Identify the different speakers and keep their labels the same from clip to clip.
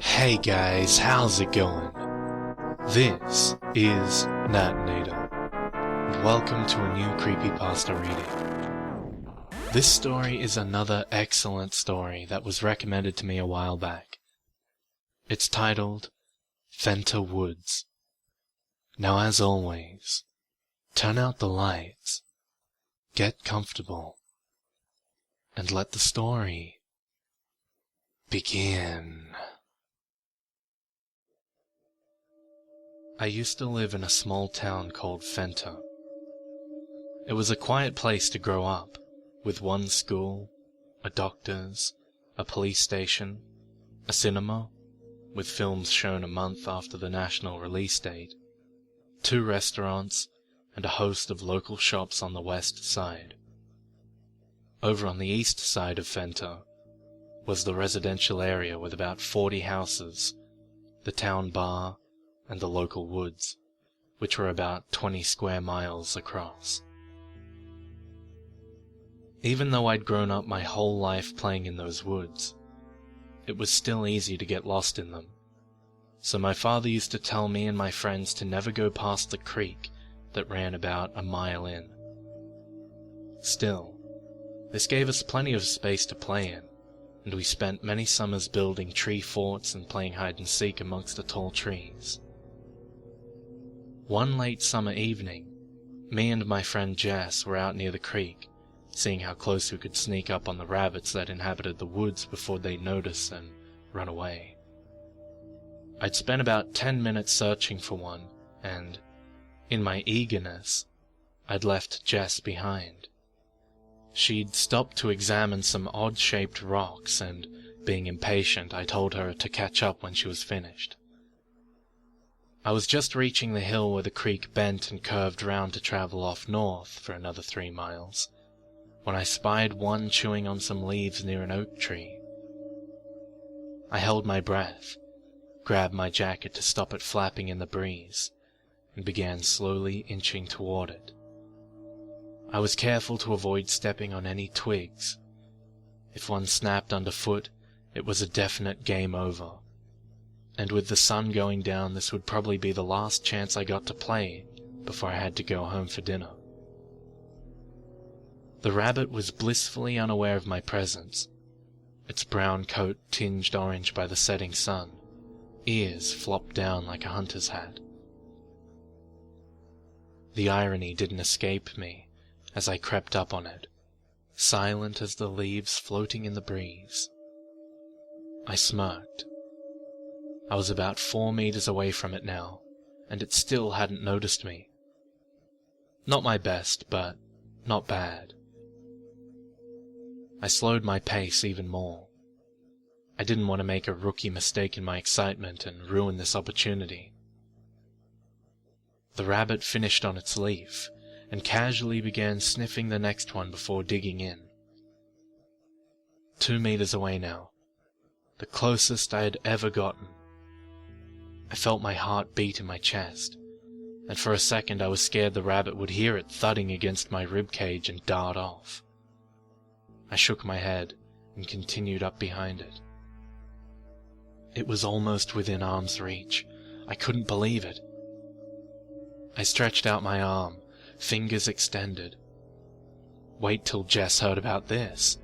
Speaker 1: Hey guys, how's it going? This is Natinator, and welcome to a new Creepypasta reading. This story is another excellent story that was recommended to me a while back. It's titled Fenter Woods. Now as always, turn out the lights, get comfortable, and let the story begin. I used to live in a small town called Fenter. It was a quiet place to grow up, with one school, a doctor's, a police station, a cinema, with films shown a month after the national release date, 2 restaurants, and a host of local shops on the west side. Over on the east side of Fenter was the residential area with about 40 houses, the town bar, and the local woods, which were about 20 square miles across. Even though I'd grown up my whole life playing in those woods, it was still easy to get lost in them, so my father used to tell me and my friends to never go past the creek that ran about a mile in. Still, this gave us plenty of space to play in, and we spent many summers building tree forts and playing hide-and-seek amongst the tall trees. One late summer evening, me and my friend Jess were out near the creek, seeing how close we could sneak up on the rabbits that inhabited the woods before they'd notice and run away. I'd spent about 10 minutes searching for one, and, in my eagerness, I'd left Jess behind. She'd stopped to examine some odd-shaped rocks, and, being impatient, I told her to catch up when she was finished. I was just reaching the hill where the creek bent and curved round to travel off north for another 3 miles, when I spied one chewing on some leaves near an oak tree. I held my breath, grabbed my jacket to stop it flapping in the breeze, and began slowly inching toward it. I was careful to avoid stepping on any twigs. If one snapped underfoot, it was a definite game over. And with the sun going down, this would probably be the last chance I got to play before I had to go home for dinner. The rabbit was blissfully unaware of my presence, its brown coat tinged orange by the setting sun, ears flopped down like a hunter's hat. The irony didn't escape me as I crept up on it, silent as the leaves floating in the breeze. I smirked. I was about 4 meters away from it now, and it still hadn't noticed me. Not my best, but not bad. I slowed my pace even more. I didn't want to make a rookie mistake in my excitement and ruin this opportunity. The rabbit finished on its leaf, and casually began sniffing the next one before digging in. 2 meters away now, the closest I had ever gotten. I felt my heart beat in my chest, and for a second I was scared the rabbit would hear it thudding against my ribcage and dart off. I shook my head and continued up behind it. It was almost within arm's reach. I couldn't believe it. I stretched out my arm, fingers extended. Wait till Jess heard about this.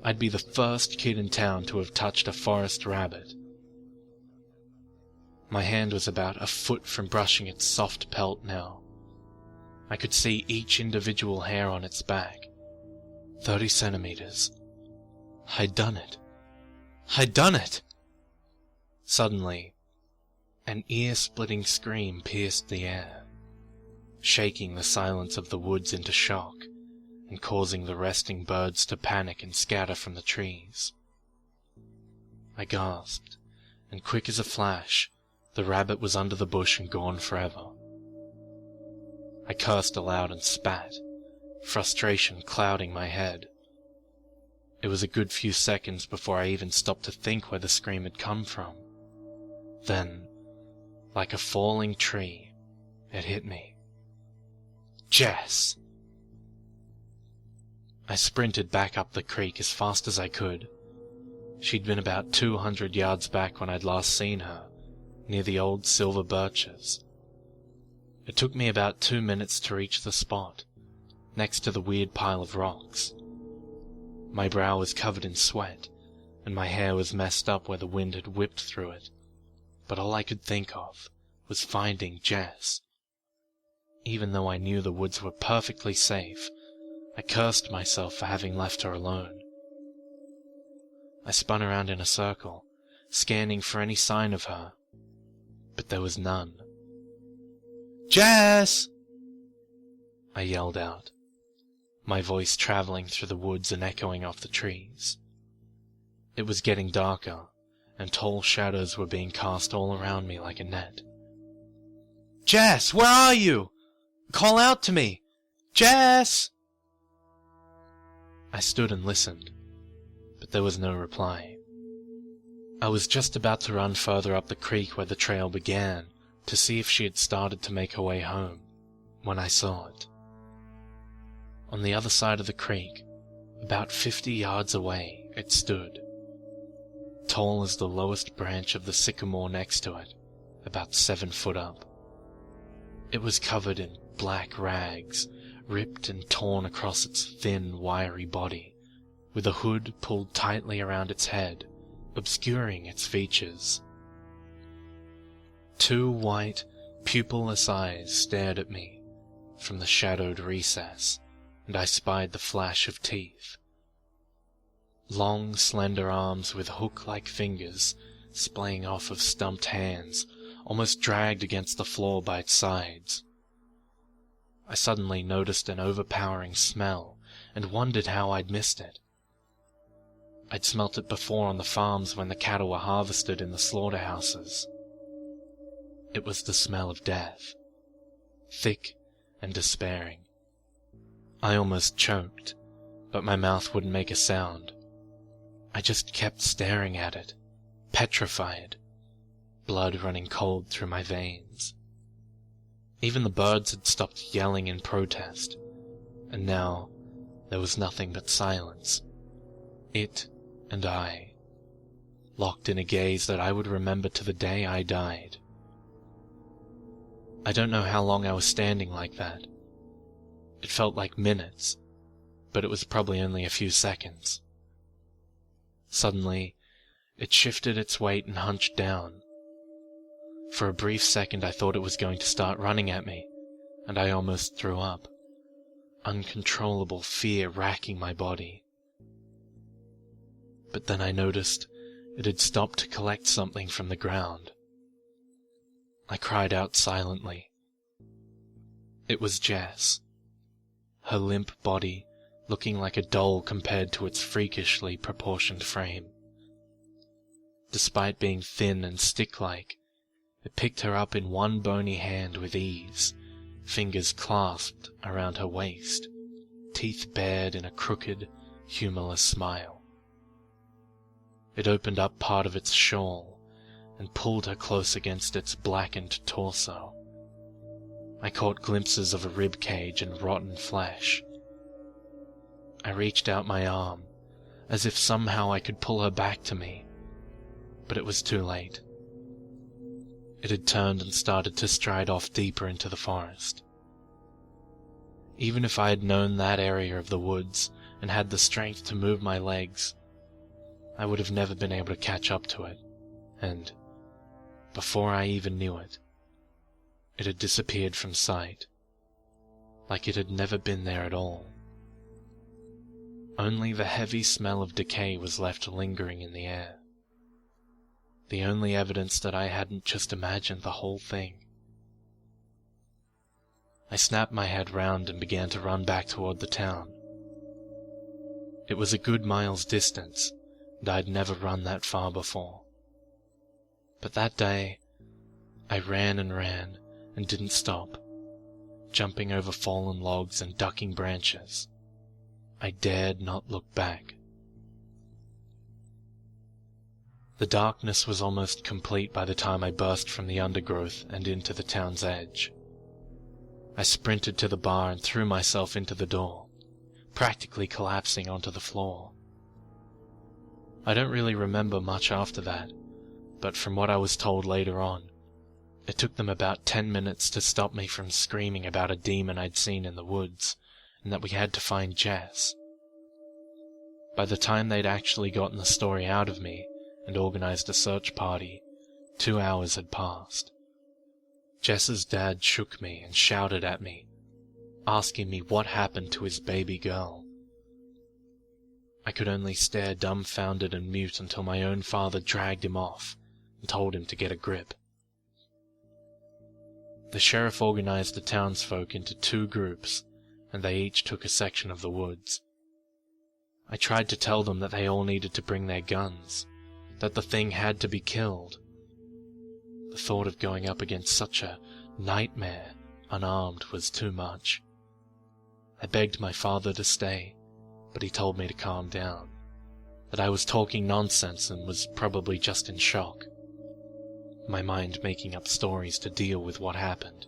Speaker 1: I'd be the first kid in town to have touched a forest rabbit. My hand was about a foot from brushing its soft pelt now. I could see each individual hair on its back. 30 centimeters. I'd done it. I'd done it! Suddenly, an ear-splitting scream pierced the air, shaking the silence of the woods into shock and causing the resting birds to panic and scatter from the trees. I gasped, and quick as a flash, the rabbit was under the bush and gone forever. I cursed aloud and spat, frustration clouding my head. It was a good few seconds before I even stopped to think where the scream had come from. Then, like a falling tree, it hit me. Jess! I sprinted back up the creek as fast as I could. She'd been about 200 yards back when I'd last seen her, near the old silver birches. It took me about 2 minutes to reach the spot, next to the weird pile of rocks. My brow was covered in sweat, and my hair was messed up where the wind had whipped through it, but all I could think of was finding Jess. Even though I knew the woods were perfectly safe, I cursed myself for having left her alone. I spun around in a circle, scanning for any sign of her, but there was none. "Jess!" I yelled out, my voice traveling through the woods and echoing off the trees. It was getting darker, and tall shadows were being cast all around me like a net. "Jess, where are you? Call out to me! Jess!" I stood and listened, but there was no reply. I was just about to run further up the creek where the trail began to see if she had started to make her way home, when I saw it. On the other side of the creek, about 50 yards away, it stood, tall as the lowest branch of the sycamore next to it, about 7 foot up. It was covered in black rags, ripped and torn across its thin, wiry body, with a hood pulled tightly around its head, obscuring its features. 2 white, pupilless eyes stared at me from the shadowed recess, and I spied the flash of teeth. Long, slender arms with hook-like fingers splaying off of stumped hands, almost dragged against the floor by its sides. I suddenly noticed an overpowering smell and wondered how I'd missed it. I'd smelt it before on the farms when the cattle were harvested in the slaughterhouses. It was the smell of death, thick and despairing. I almost choked, but my mouth wouldn't make a sound. I just kept staring at it, petrified, blood running cold through my veins. Even the birds had stopped yelling in protest, and now there was nothing but silence. It and I, locked in a gaze that I would remember to the day I died. I don't know how long I was standing like that. It felt like minutes, but it was probably only a few seconds. Suddenly, it shifted its weight and hunched down. For a brief second I thought it was going to start running at me, and I almost threw up, uncontrollable fear racking my body. But then I noticed it had stopped to collect something from the ground. I cried out silently. It was Jess, her limp body looking like a doll compared to its freakishly proportioned frame. Despite being thin and stick-like, it picked her up in one bony hand with ease, fingers clasped around her waist, teeth bared in a crooked, humorless smile. It opened up part of its shawl and pulled her close against its blackened torso. I caught glimpses of a rib cage and rotten flesh. I reached out my arm, as if somehow I could pull her back to me, but it was too late. It had turned and started to stride off deeper into the forest. Even if I had known that area of the woods and had the strength to move my legs, I would have never been able to catch up to it, and, before I even knew it, it had disappeared from sight, like it had never been there at all. Only the heavy smell of decay was left lingering in the air. The only evidence that I hadn't just imagined the whole thing. I snapped my head round and began to run back toward the town. It was a good mile's distance, and I'd never run that far before. But that day, I ran and didn't stop, jumping over fallen logs and ducking branches. I dared not look back. The darkness was almost complete by the time I burst from the undergrowth and into the town's edge. I sprinted to the bar and threw myself into the door, practically collapsing onto the floor. I don't really remember much after that, but from what I was told later on, it took them about 10 minutes to stop me from screaming about a demon I'd seen in the woods, and that we had to find Jess. By the time they'd actually gotten the story out of me and organized a search party, 2 hours had passed. Jess's dad shook me and shouted at me, asking me what happened to his baby girl. I could only stare dumbfounded and mute until my own father dragged him off and told him to get a grip. The sheriff organized the townsfolk into 2 groups, and they each took a section of the woods. I tried to tell them that they all needed to bring their guns, that the thing had to be killed. The thought of going up against such a nightmare unarmed was too much. I begged my father to stay, but he told me to calm down, that I was talking nonsense and was probably just in shock, my mind making up stories to deal with what happened.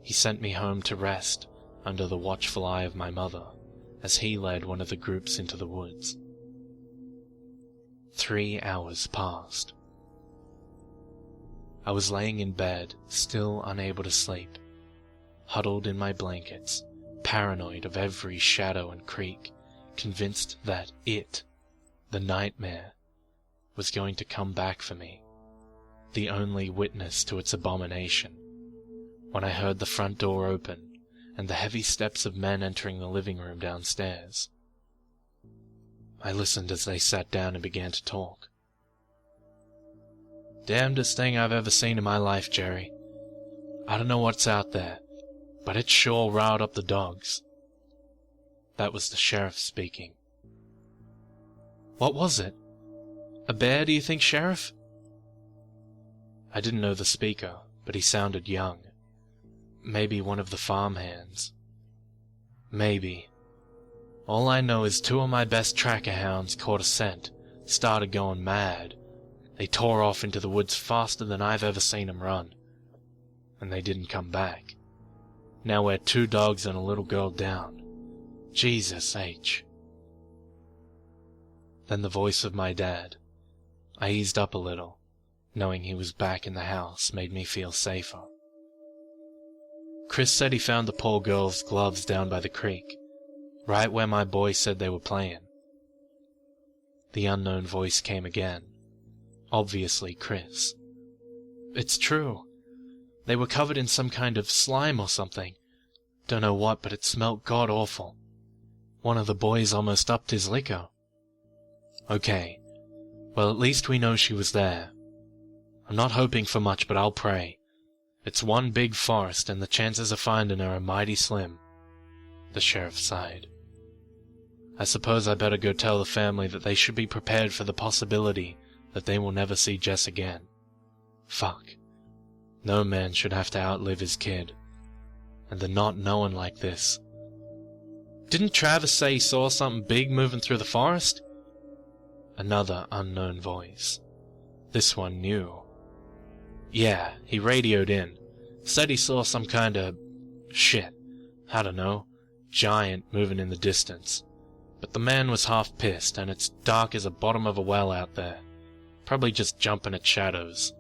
Speaker 1: He sent me home to rest under the watchful eye of my mother, as he led one of the groups into the woods. 3 hours passed. I was laying in bed, still unable to sleep, huddled in my blankets, paranoid of every shadow and creak, convinced that it, the nightmare, was going to come back for me, the only witness to its abomination, when I heard the front door open and the heavy steps of men entering the living room downstairs. I listened as they sat down and began to talk. "Damnedest thing I've ever seen in my life, Jerry. I don't know what's out there, but it sure riled up the dogs." That was the sheriff speaking. "What was it? A bear, do you think, Sheriff?" I didn't know the speaker, but he sounded young. Maybe one of the farm hands. Maybe. All I know is 2 of my best tracker hounds caught a scent, started going mad. They tore off into the woods faster than I've ever seen them run. And they didn't come back. Now we're 2 dogs and a little girl down. Jesus H. Then the voice of my dad. I eased up a little. Knowing he was back in the house made me feel safer. Chris said he found the poor girl's gloves down by the creek, right where my boy said they were playing. The unknown voice came again. Obviously Chris. "It's true. They were covered in some kind of slime or something. Don't know what, but it smelt god-awful. One of the boys almost upped his liquor." "Okay. Well, at least we know she was there. I'm not hoping for much, but I'll pray. It's one big forest, and the chances of finding her are mighty slim." The sheriff sighed. "I suppose I better go tell the family that they should be prepared for the possibility that they will never see Jess again. Fuck. No man should have to outlive his kid. And the not knowing like this. Didn't Travis say he saw something big moving through the forest?" Another unknown voice. This one knew. "Yeah, he radioed in. Said he saw some kind of shit. I don't know. Giant moving in the distance. But the man was half pissed, and it's dark as the bottom of a well out there. Probably just jumping at shadows.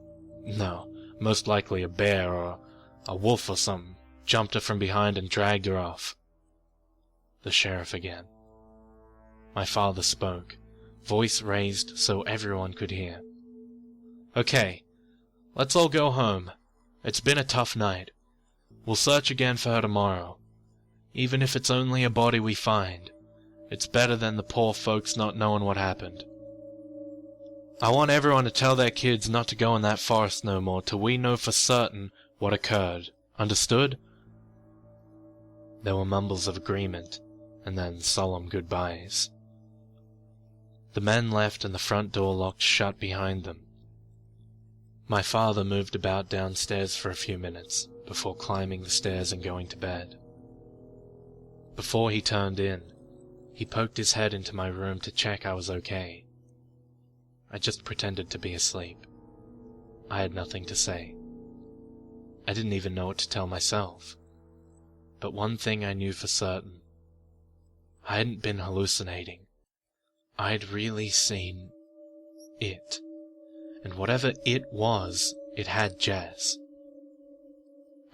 Speaker 1: No, most likely a bear or a wolf or something. Jumped her from behind and dragged her off." The sheriff again. My father spoke, voice raised so everyone could hear. "Okay. Let's all go home. It's been a tough night. We'll search again for her tomorrow. Even if it's only a body we find, it's better than the poor folks not knowing what happened. I want everyone to tell their kids not to go in that forest no more till we know for certain what occurred. Understood?" There were mumbles of agreement, and then solemn goodbyes. The men left and the front door locked shut behind them. My father moved about downstairs for a few minutes, before climbing the stairs and going to bed. Before he turned in, he poked his head into my room to check I was okay. I just pretended to be asleep. I had nothing to say. I didn't even know what to tell myself. But one thing I knew for certain. I hadn't been hallucinating. I'd really seen it. And whatever it was, it had Jess.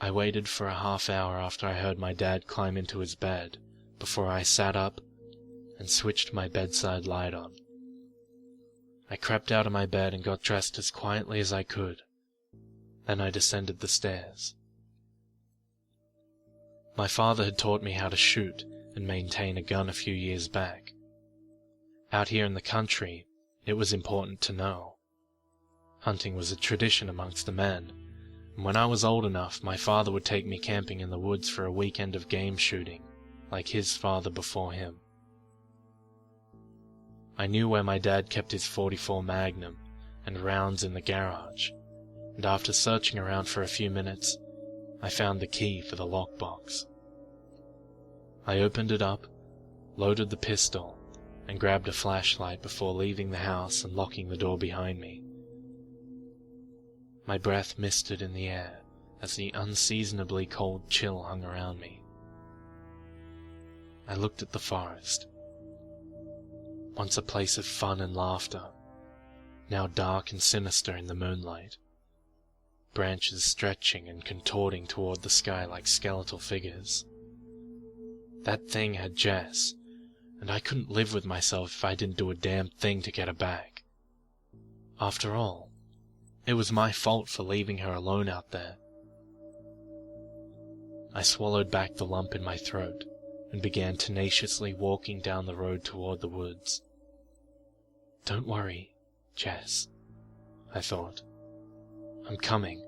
Speaker 1: I waited for a half hour after I heard my dad climb into his bed before I sat up and switched my bedside light on. I crept out of my bed and got dressed as quietly as I could. Then I descended the stairs. My father had taught me how to shoot and maintain a gun a few years back. Out here in the country, it was important to know. Hunting was a tradition amongst the men, and when I was old enough, my father would take me camping in the woods for a weekend of game shooting, like his father before him. I knew where my dad kept his .44 Magnum and rounds in the garage, and after searching around for a few minutes, I found the key for the lockbox. I opened it up, loaded the pistol, and grabbed a flashlight before leaving the house and locking the door behind me. My breath misted in the air as the unseasonably cold chill hung around me. I looked at the forest. Once a place of fun and laughter, now dark and sinister in the moonlight, branches stretching and contorting toward the sky like skeletal figures. That thing had Jess, and I couldn't live with myself if I didn't do a damn thing to get her back. After all, it was my fault for leaving her alone out there. I swallowed back the lump in my throat and began tenaciously walking down the road toward the woods. Don't worry, Jess, I thought. I'm coming.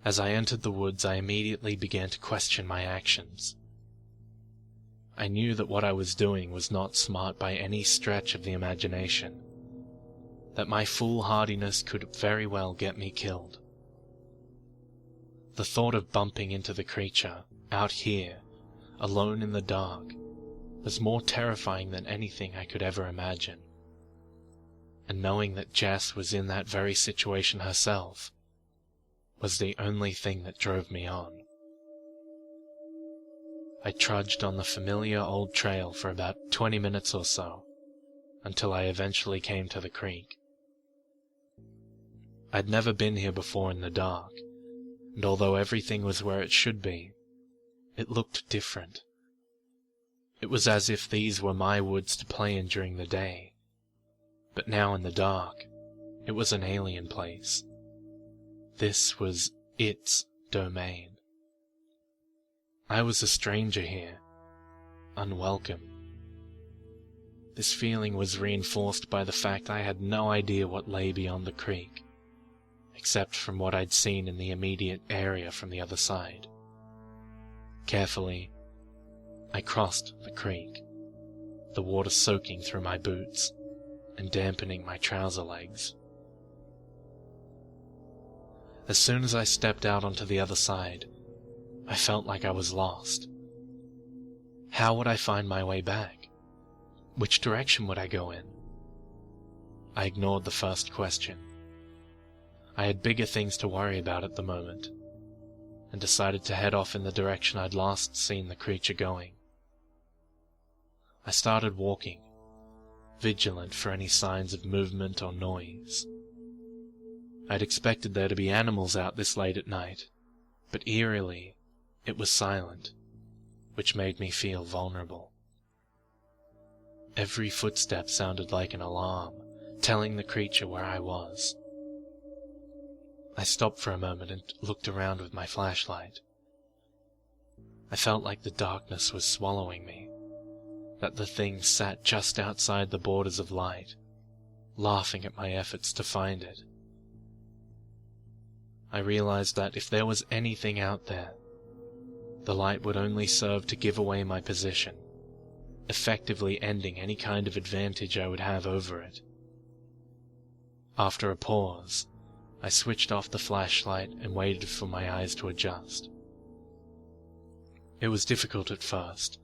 Speaker 1: As I entered the woods, I immediately began to question my actions. I knew that what I was doing was not smart by any stretch of the imagination, that my foolhardiness could very well get me killed. The thought of bumping into the creature, out here, alone in the dark, was more terrifying than anything I could ever imagine. And knowing that Jess was in that very situation herself was the only thing that drove me on. I trudged on the familiar old trail for about 20 minutes or so, until I eventually came to the creek. I'd never been here before in the dark, and although everything was where it should be, it looked different. It was as if these were my woods to play in during the day, but now in the dark, it was an alien place. This was its domain. I was a stranger here, unwelcome. This feeling was reinforced by the fact I had no idea what lay beyond the creek, except from what I'd seen in the immediate area from the other side. Carefully, I crossed the creek, the water soaking through my boots and dampening my trouser legs. As soon as I stepped out onto the other side, I felt like I was lost. How would I find my way back? Which direction would I go in? I ignored the first question. I had bigger things to worry about at the moment, and decided to head off in the direction I'd last seen the creature going. I started walking, vigilant for any signs of movement or noise. I'd expected there to be animals out this late at night, but eerily, it was silent, which made me feel vulnerable. Every footstep sounded like an alarm, telling the creature where I was. I stopped for a moment and looked around with my flashlight. I felt like the darkness was swallowing me, that the thing sat just outside the borders of light, laughing at my efforts to find it. I realized that if there was anything out there, the light would only serve to give away my position, effectively ending any kind of advantage I would have over it. After a pause, I switched off the flashlight and waited for my eyes to adjust. It was difficult at first,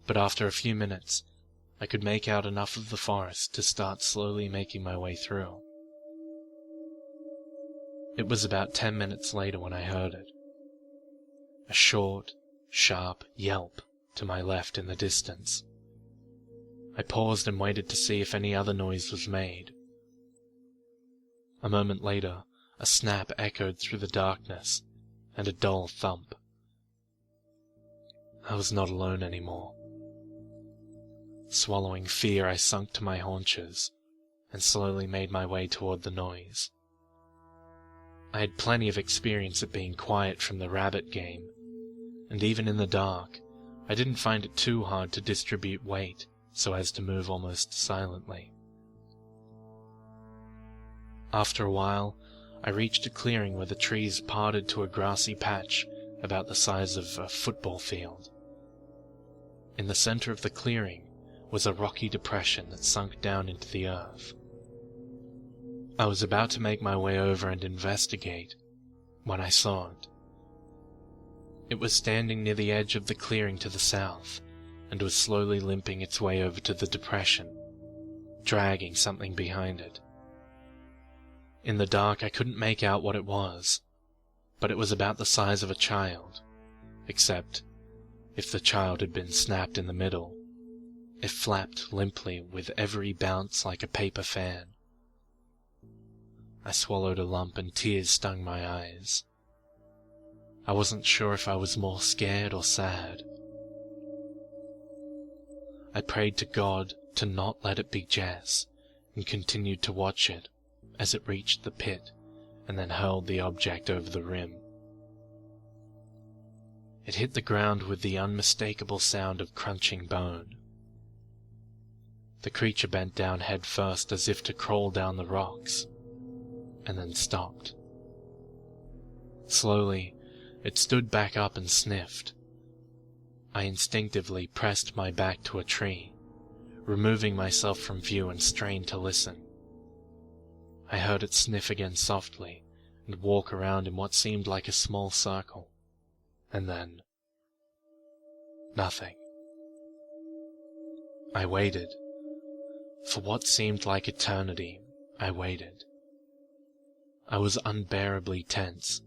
Speaker 1: but after a few minutes, I could make out enough of the forest to start slowly making my way through. It was about 10 minutes later when I heard it. A short, sharp yelp to my left in the distance, I paused and waited to see if any other noise was made. A moment later, a snap echoed through the darkness, and a dull thump. I was not alone anymore. Swallowing fear, I sunk to my haunches, and slowly made my way toward the noise. I had plenty of experience at being quiet from the rabbit game, and even in the dark, I didn't find it too hard to distribute weight so as to move almost silently. After a while, I reached a clearing where the trees parted to a grassy patch about the size of a football field. In the center of the clearing was a rocky depression that sunk down into the earth. I was about to make my way over and investigate when I saw it. It was standing near the edge of the clearing to the south, and was slowly limping its way over to the depression, dragging something behind it. In the dark I couldn't make out what it was, but it was about the size of a child, except if the child had been snapped in the middle, it flapped limply with every bounce like a paper fan. I swallowed a lump and tears stung my eyes. I wasn't sure if I was more scared or sad. I prayed to God to not let it be Jess, and continued to watch it as it reached the pit and then hurled the object over the rim. It hit the ground with the unmistakable sound of crunching bone. The creature bent down head first as if to crawl down the rocks, and then stopped. Slowly, it stood back up and sniffed. I instinctively pressed my back to a tree, removing myself from view and strained to listen. I heard it sniff again softly and walk around in what seemed like a small circle, and then nothing. I waited. For what seemed like eternity, I waited. I was unbearably tense,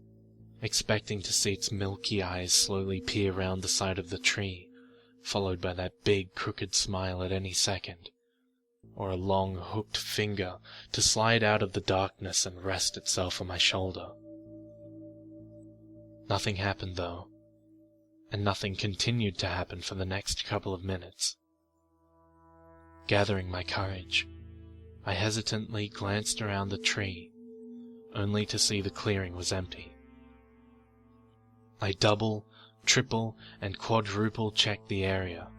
Speaker 1: expecting to see its milky eyes slowly peer round the side of the tree, followed by that big crooked smile at any second, or a long hooked finger to slide out of the darkness and rest itself on my shoulder. Nothing happened though, and nothing continued to happen for the next couple of minutes. Gathering my courage, I hesitantly glanced around the tree, only to see the clearing was empty. I double, triple, and quadruple checked the area,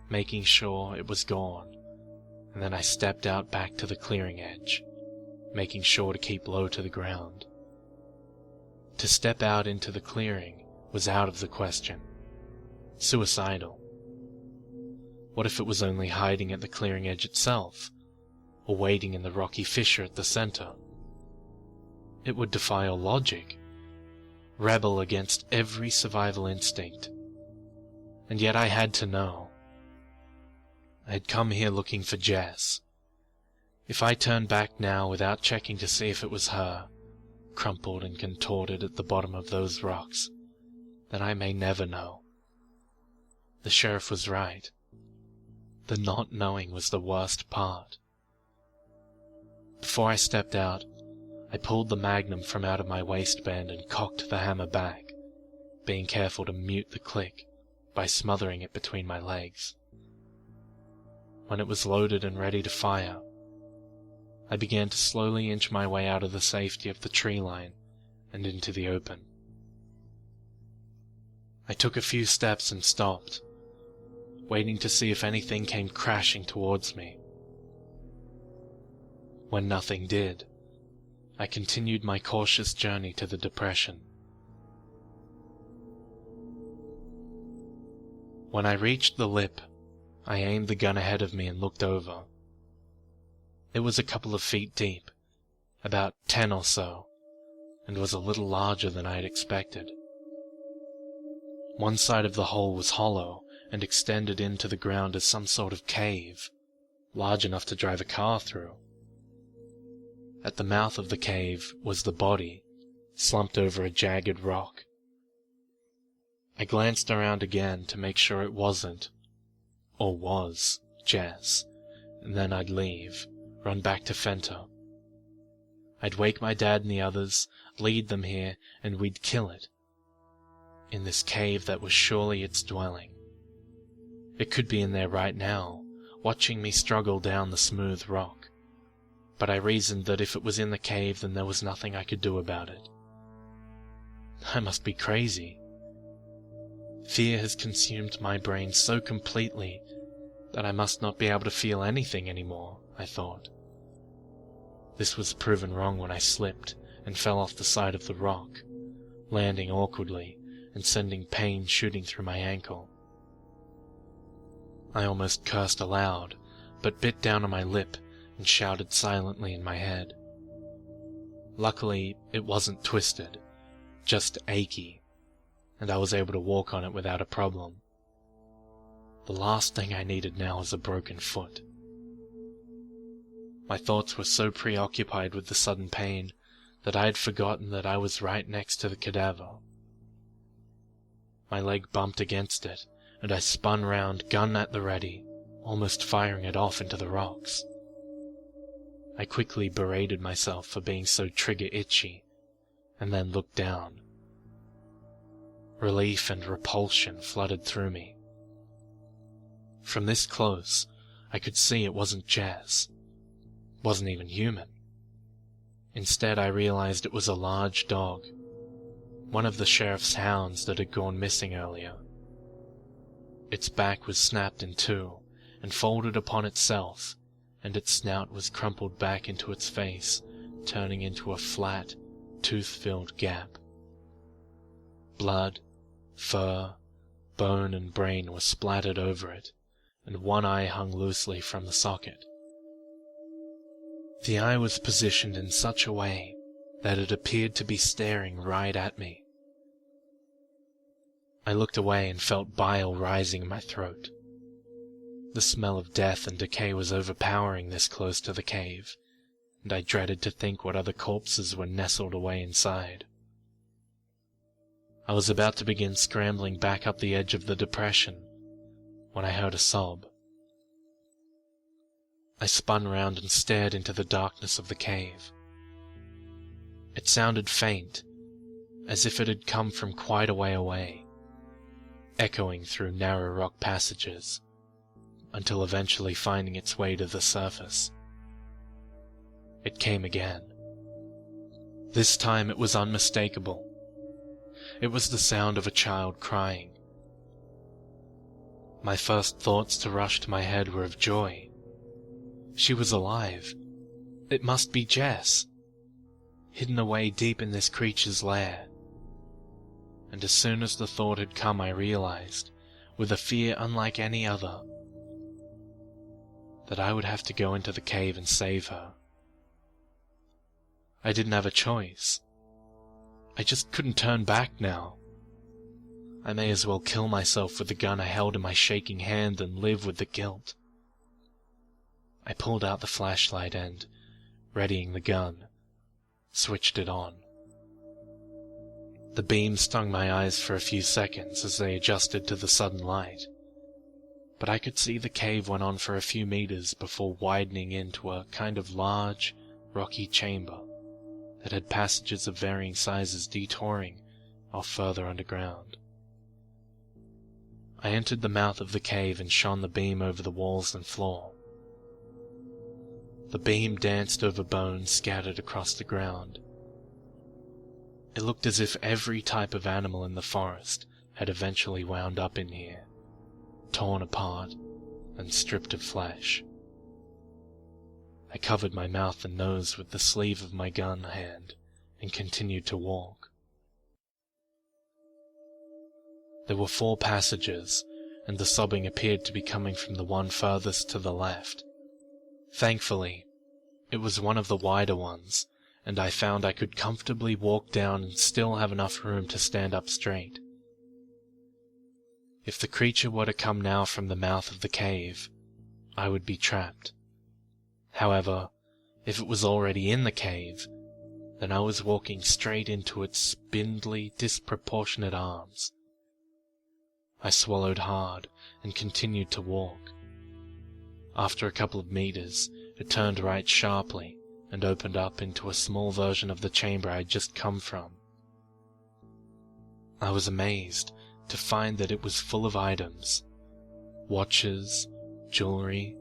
Speaker 1: making sure it was gone, and then I stepped out back to the clearing edge, making sure to keep low to the ground. To step out into the clearing was out of the question. Suicidal. What if it was only hiding at the clearing edge itself, or waiting in the rocky fissure at the center? It would defy all logic, rebel against every survival instinct, and yet I had to know. I had come here looking for Jess. If I turned back now without checking to see if it was her, crumpled and contorted at the bottom of those rocks, then I may never know. The sheriff was right. The not knowing was the worst part. Before I stepped out, I pulled the magnum from out of my waistband and cocked the hammer back, being careful to mute the click by smothering it between my legs. When it was loaded and ready to fire, I began to slowly inch my way out of the safety of the tree line and into the open. I took a few steps and stopped, waiting to see if anything came crashing towards me. When nothing did, I continued my cautious journey to the depression. When I reached the lip, I aimed the gun ahead of me and looked over. It was a couple of feet deep, about 10 or so, and was a little larger than I had expected. One side of the hole was hollow and extended into the ground as some sort of cave, large enough to drive a car through. At the mouth of the cave was the body, slumped over a jagged rock. I glanced around again to make sure it wasn't, or was, Jess, and then I'd leave, run back to Fenter. I'd wake my dad and the others, lead them here, and we'd kill it. In this cave that was surely its dwelling. It could be in there right now, watching me struggle down the smooth rock. But I reasoned that if it was in the cave, then there was nothing I could do about it. I must be crazy. Fear has consumed my brain so completely that I must not be able to feel anything anymore, I thought. This was proven wrong when I slipped and fell off the side of the rock, landing awkwardly and sending pain shooting through my ankle. I almost cursed aloud, but bit down on my lip and shouted silently in my head. Luckily, it wasn't twisted, just achy, and I was able to walk on it without a problem. The last thing I needed now was a broken foot. My thoughts were so preoccupied with the sudden pain that I had forgotten that I was right next to the cadaver. My leg bumped against it, and I spun round, gun at the ready, almost firing it off into the rocks. I quickly berated myself for being so trigger-itchy, and then looked down. Relief and repulsion flooded through me. From this close, I could see it wasn't Jess. Wasn't even human. Instead, I realized it was a large dog, one of the sheriff's hounds that had gone missing earlier. Its back was snapped in two and folded upon itself, and its snout was crumpled back into its face, turning into a flat, tooth-filled gap. Blood, fur, bone, and brain were splattered over it, and one eye hung loosely from the socket. The eye was positioned in such a way that it appeared to be staring right at me. I looked away and felt bile rising in my throat. The smell of death and decay was overpowering this close to the cave, and I dreaded to think what other corpses were nestled away inside. I was about to begin scrambling back up the edge of the depression when I heard a sob. I spun round and stared into the darkness of the cave. It sounded faint, as if it had come from quite a way away, echoing through narrow rock passages, until eventually finding its way to the surface. It came again. This time it was unmistakable. It was the sound of a child crying. My first thoughts to rush to my head were of joy. She was alive. It must be Jess, hidden away deep in this creature's lair. And as soon as the thought had come, I realized, with a fear unlike any other, that I would have to go into the cave and save her. I didn't have a choice. I just couldn't turn back now. I may as well kill myself with the gun I held in my shaking hand and live with the guilt. I pulled out the flashlight and, readying the gun, switched it on. The beam stung my eyes for a few seconds as they adjusted to the sudden light, but I could see the cave went on for a few meters before widening into a kind of large, rocky chamber that had passages of varying sizes detouring off further underground. I entered the mouth of the cave and shone the beam over the walls and floor. The beam danced over bones scattered across the ground. It looked as if every type of animal in the forest had eventually wound up in here, torn apart and stripped of flesh. I covered my mouth and nose with the sleeve of my gun hand and continued to walk. There were 4 passages, and the sobbing appeared to be coming from the one furthest to the left. Thankfully, it was one of the wider ones, and I found I could comfortably walk down and still have enough room to stand up straight. If the creature were to come now from the mouth of the cave, I would be trapped. However, if it was already in the cave, then I was walking straight into its spindly, disproportionate arms. I swallowed hard and continued to walk. After a couple of meters, it turned right sharply and opened up into a small version of the chamber I'd just come from. I was amazed to find that it was full of items. Watches, jewelry,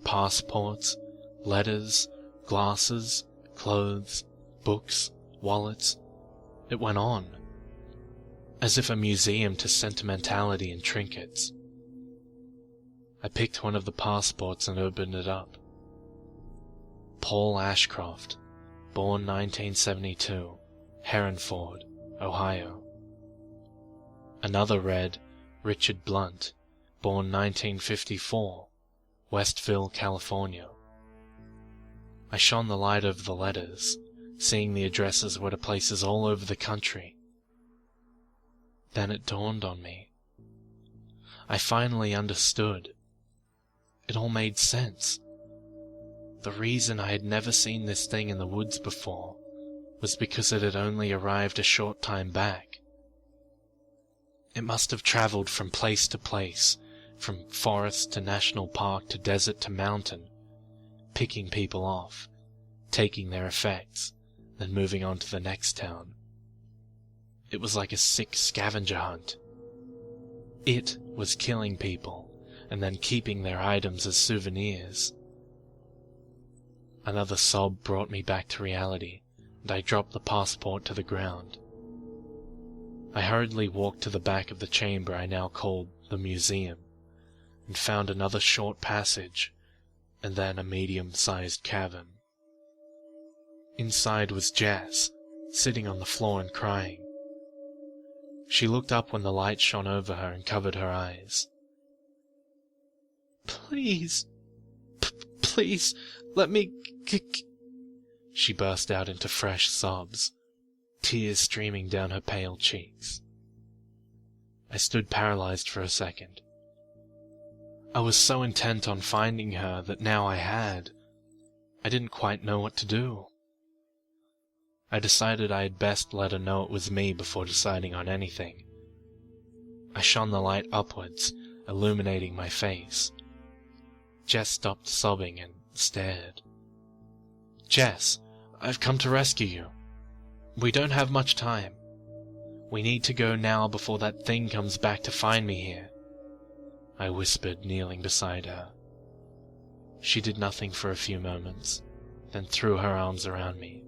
Speaker 1: passports, letters, glasses, clothes, books, wallets. It went on, as if a museum to sentimentality and trinkets. I picked one of the passports and opened it up. Paul Ashcroft, born 1972, Herronford, Ohio. Another read, Richard Blunt, born 1954, Westville, California. I shone the light over the letters, seeing the addresses were to places all over the country. Then it dawned on me. I finally understood. It all made sense. The reason I had never seen this thing in the woods before was because it had only arrived a short time back. It must have traveled from place to place, from forest to national park to desert to mountain, picking people off, taking their effects, then moving on to the next town. It was like a sick scavenger hunt. It was killing people, and then keeping their items as souvenirs. Another sob brought me back to reality, and I dropped the passport to the ground. I hurriedly walked to the back of the chamber I now called the museum, and found another short passage, and then a medium-sized cavern. Inside was Jess, sitting on the floor and crying. She looked up when the light shone over her and covered her eyes. "Please, please, let me She burst out into fresh sobs, tears streaming down her pale cheeks. I stood paralyzed for a second. I was so intent on finding her that now I didn't quite know what to do. I decided I had best let her know it was me before deciding on anything. I shone the light upwards, illuminating my face. Jess stopped sobbing and stared. "Jess, I've come to rescue you. We don't have much time. We need to go now before that thing comes back to find me here," I whispered, kneeling beside her. She did nothing for a few moments, then threw her arms around me,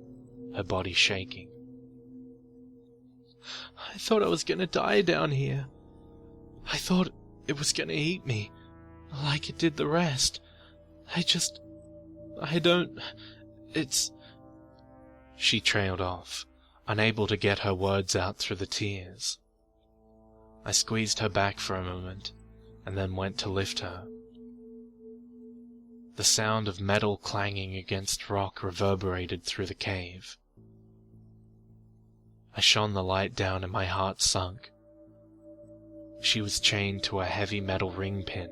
Speaker 1: her body shaking. "I thought I was gonna die down here. I thought it was gonna eat me, like it did the rest. It's..." She trailed off, unable to get her words out through the tears. I squeezed her back for a moment, and then went to lift her. The sound of metal clanging against rock reverberated through the cave. I shone the light down and my heart sunk. She was chained to a heavy metal ring pin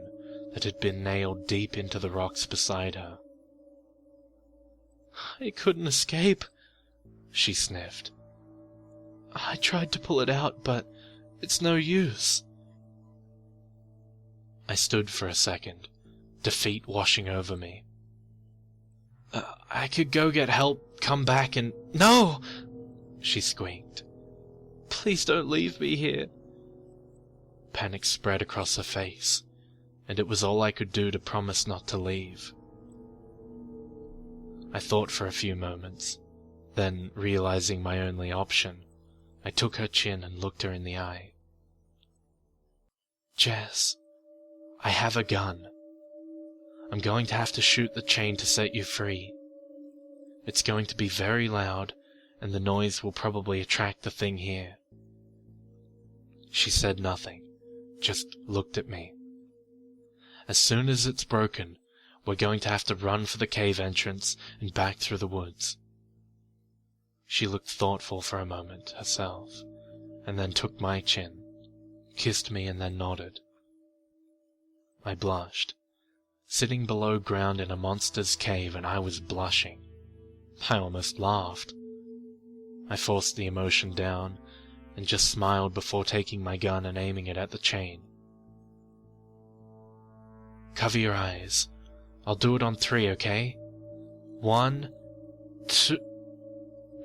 Speaker 1: that had been nailed deep into the rocks beside her. "I couldn't escape," she sniffed. "I tried to pull it out, but it's no use." I stood for a second, defeat washing over me. "I could go get help, come back and—" "No!" she squeaked. "Please don't leave me here." Panic spread across her face, and it was all I could do to promise not to leave. I thought for a few moments, then, realizing my only option, I took her chin and looked her in the eye. "Jess, I have a gun. I'm going to have to shoot the chain to set you free. It's going to be very loud, and the noise will probably attract the thing here." She said nothing, just looked at me. "As soon as it's broken, we're going to have to run for the cave entrance and back through the woods." She looked thoughtful for a moment herself, and then took my chin, kissed me and then nodded. I blushed. Sitting below ground in a monster's cave, and I was blushing. I almost laughed. I forced the emotion down, and just smiled before taking my gun and aiming it at the chain. "Cover your eyes. I'll do it on 3, okay? 1, 2...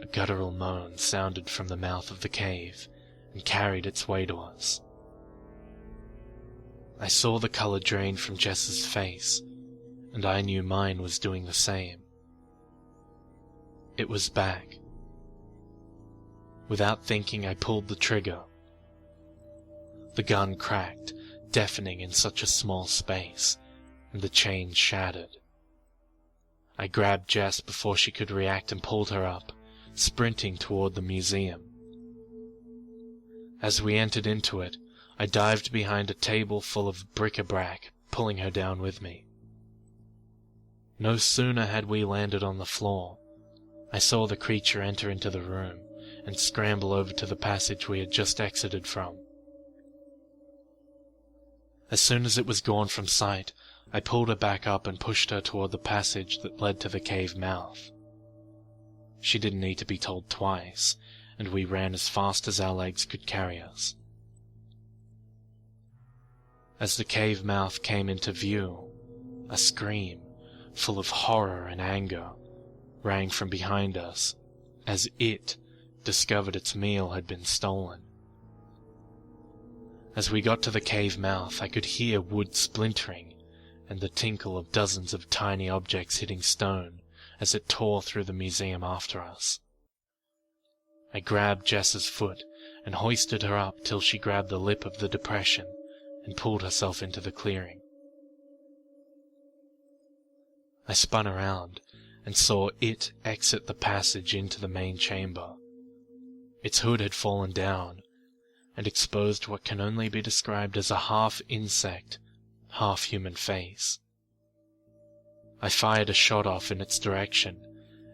Speaker 1: A guttural moan sounded from the mouth of the cave and carried its way to us. I saw the color drain from Jess's face, and I knew mine was doing the same. It was back. Without thinking, I pulled the trigger. The gun cracked, deafening in such a small space, and the chain shattered. I grabbed Jess before she could react and pulled her up, sprinting toward the museum. As we entered into it, I dived behind a table full of bric-a-brac, pulling her down with me. No sooner had we landed on the floor, I saw the creature enter into the room and scramble over to the passage we had just exited from. As soon as it was gone from sight, I pulled her back up and pushed her toward the passage that led to the cave mouth. She didn't need to be told twice, and we ran as fast as our legs could carry us. As the cave mouth came into view, a scream, full of horror and anger, rang from behind us, as it discovered its meal had been stolen. As we got to the cave mouth, I could hear wood splintering and the tinkle of dozens of tiny objects hitting stone as it tore through the museum after us. I grabbed Jess's foot and hoisted her up till she grabbed the lip of the depression and pulled herself into the clearing. I spun around and saw it exit the passage into the main chamber. Its hood had fallen down and exposed what can only be described as a half-insect, half-human face. I fired a shot off in its direction,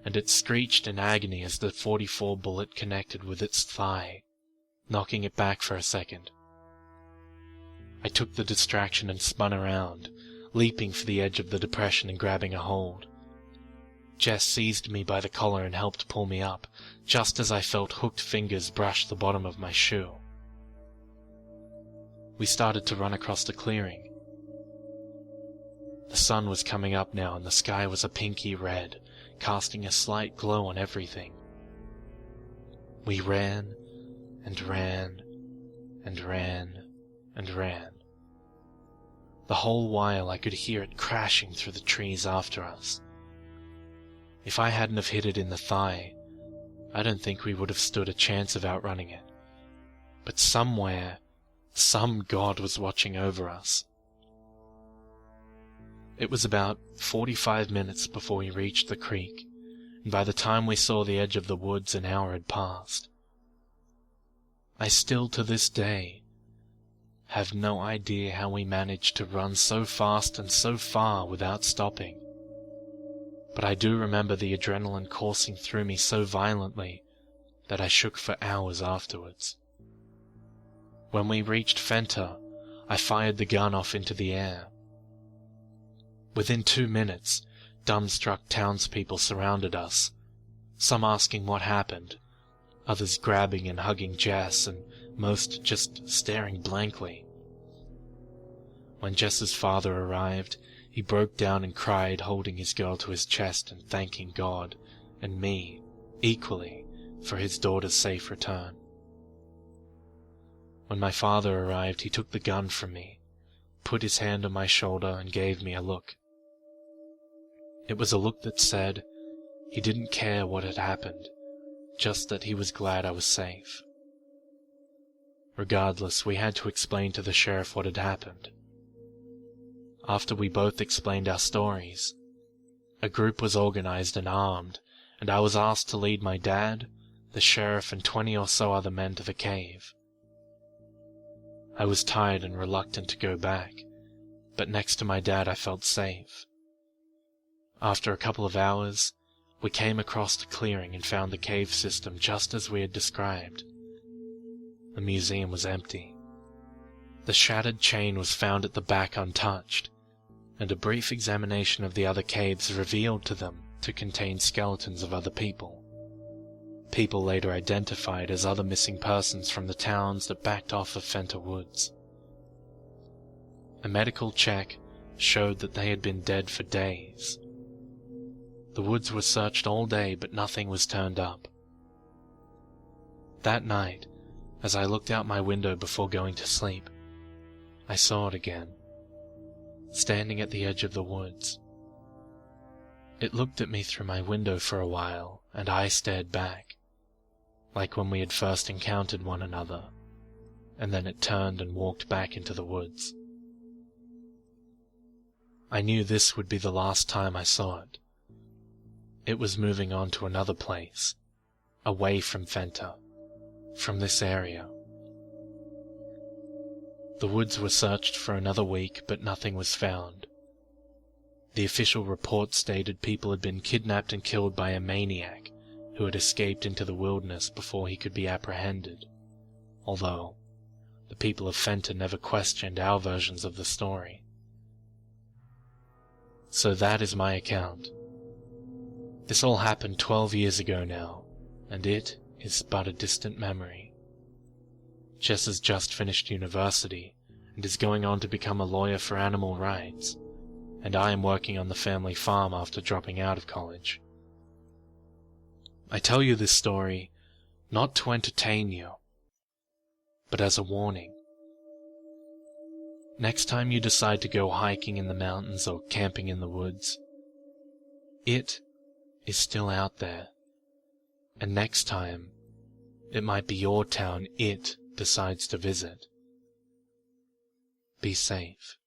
Speaker 1: and it screeched in agony as the .44 bullet connected with its thigh, knocking it back for a second. I took the distraction and spun around, leaping for the edge of the depression and grabbing a hold. Jess seized me by the collar and helped pull me up, just as I felt hooked fingers brush the bottom of my shoe. We started to run across the clearing. The sun was coming up now, and the sky was a pinky red, casting a slight glow on everything. We ran, and ran, and ran, and ran. The whole while I could hear it crashing through the trees after us. If I hadn't have hit it in the thigh, I don't think we would have stood a chance of outrunning it. But somewhere, some god was watching over us. It was about 45 minutes before we reached the creek, and by the time we saw the edge of the woods, an hour had passed. I still, to this day, have no idea how we managed to run so fast and so far without stopping. But I do remember the adrenaline coursing through me so violently that I shook for hours afterwards. When we reached Fenter, I fired the gun off into the air. Within 2 minutes, dumbstruck townspeople surrounded us, some asking what happened, others grabbing and hugging Jess, and most just staring blankly. When Jess's father arrived, he broke down and cried, holding his girl to his chest and thanking God, and me, equally, for his daughter's safe return. When my father arrived, he took the gun from me, put his hand on my shoulder, and gave me a look. It was a look that said he didn't care what had happened, just that he was glad I was safe. Regardless, we had to explain to the sheriff what had happened. After we both explained our stories, a group was organized and armed, and I was asked to lead my dad, the sheriff, and 20 or so other men to the cave. I was tired and reluctant to go back, but next to my dad I felt safe. After a couple of hours, we came across the clearing and found the cave system just as we had described. The museum was empty. The shattered chain was found at the back untouched, and a brief examination of the other caves revealed to them to contain skeletons of other people. People later identified as other missing persons from the towns that backed off of Fenter Woods. A medical check showed that they had been dead for days. The woods were searched all day, but nothing was turned up. That night, as I looked out my window before going to sleep, I saw it again, standing at the edge of the woods. It looked at me through my window for a while, and I stared back, like when we had first encountered one another, and then it turned and walked back into the woods. I knew this would be the last time I saw it. It was moving on to another place, away from Fenter, from this area. The woods were searched for another week, but nothing was found. The official report stated people had been kidnapped and killed by a maniac who had escaped into the wilderness before he could be apprehended, although the people of Fenter never questioned our versions of the story. So that is my account. This all happened 12 years ago now, and it is but a distant memory. Jess has just finished university and is going on to become a lawyer for animal rights, and I am working on the family farm after dropping out of college. I tell you this story not to entertain you, but as a warning. Next time you decide to go hiking in the mountains or camping in the woods, it is still out there, and next time it might be your town it decides to visit. Be safe.